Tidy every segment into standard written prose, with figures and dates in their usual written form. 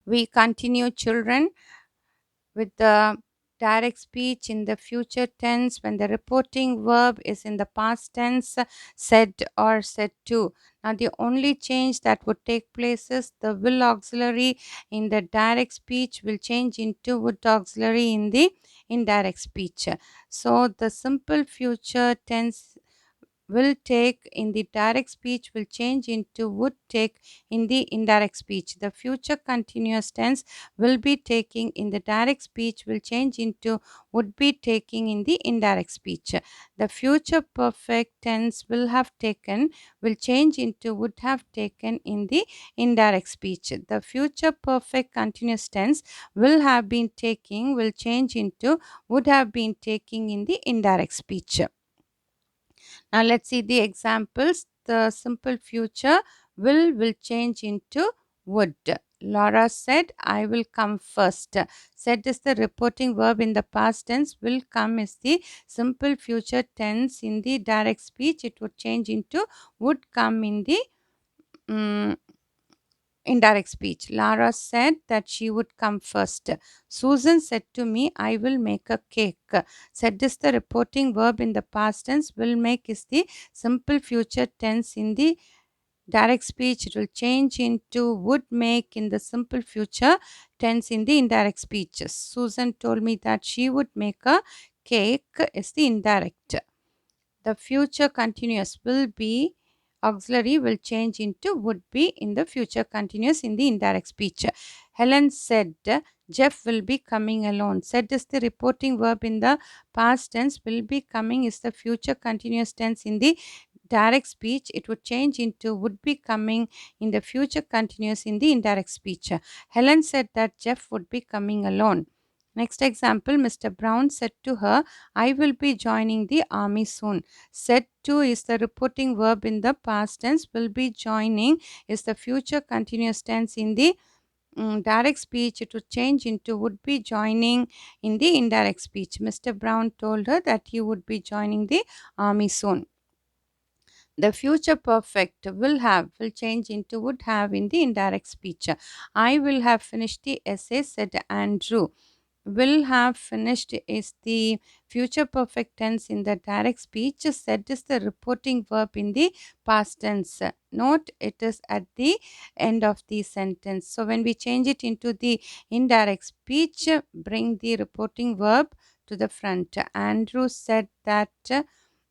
We continue, children, with the direct speech in the future tense when the reporting verb is in the past tense, said or said to. Now, the only change that would take place is the will auxiliary in the direct speech will change into would auxiliary in the indirect speech. So, the simple future tense will take in the direct speech will change into would take in the indirect speech. The future continuous tense will be taking in the direct speech will change into would be taking in the indirect speech. The future perfect tense will have taken will change into would have taken in the indirect speech. The future perfect continuous tense will have been taking will change into would have been taking in the indirect speech. Now let's see the examples. The simple future will change into would. Laura said, I will come first. Said is the reporting verb in the past tense. Will come is the simple future tense in the direct speech. It would change into would come in the mm, indirect speech. Lara said that she would come first. Susan said to me, I will make a cake. Said is the reporting verb in the past tense. Will make is the simple future tense in the direct speech. It will change into would make in the simple future tense in the indirect speech. Susan told me that she would make a cake is the indirect. The future continuous will be auxiliary will change into would be in the future continuous in the indirect speech. Helen said Jeff will be coming alone. Said is the reporting verb in the past tense. Will be coming is the future continuous tense in the direct speech. It would change into would be coming in the future continuous in the indirect speech. Helen said that Jeff would be coming alone. Next example, Mr. Brown said to her, I will be joining the army soon. Said to is the reporting verb in the past tense. Will be joining is the future continuous tense in the direct speech. It would change into would be joining in the indirect speech. Mr. Brown told her that he would be joining the army soon. The future perfect will change into would have in the indirect speech. I will have finished the essay, said Andrew. Will have finished is the future perfect tense in the direct speech. Said is the reporting verb in the past tense. Note it is at the end of the sentence. So when we change it into the indirect speech, bring the reporting verb to the front. Andrew said that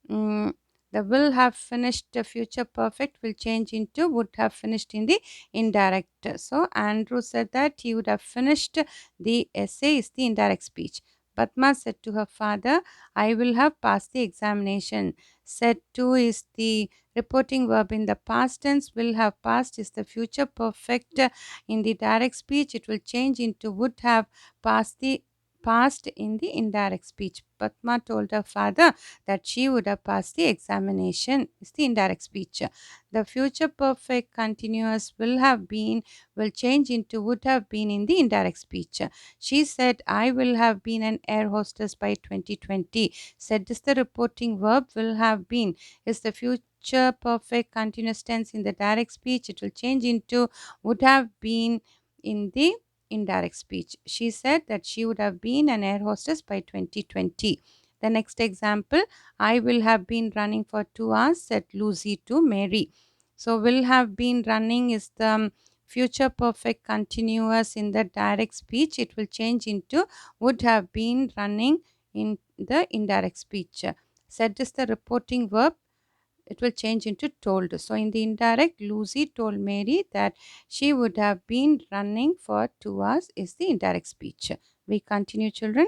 mm, the will have finished the future perfect will change into would have finished in the indirect. So Andrew said that he would have finished the essay is the indirect speech. Padma said to her father, I will have passed the examination. Said to is the reporting verb in the past tense. Will have passed is the future perfect in the direct speech. It will change into would have passed in the indirect speech. Padma told her father that she would have passed the examination is the indirect speech. The future perfect continuous will change into would have been in the indirect speech. She said, I will have been an air hostess by 2020. Said is the reporting verb. Will have been is the future perfect continuous tense in the direct speech. It will change into would have been in the indirect speech. She said that she would have been an air hostess by 2020. The next example, I will have been running for 2 hours, said Lucy to Mary. So, will have been running is the future perfect continuous in the direct speech. It will change into would have been running in the indirect speech. Said is the reporting verb. It will change into told. So, in the indirect, Lucy told Mary that she would have been running for 2 hours is the indirect speech. We continue, children.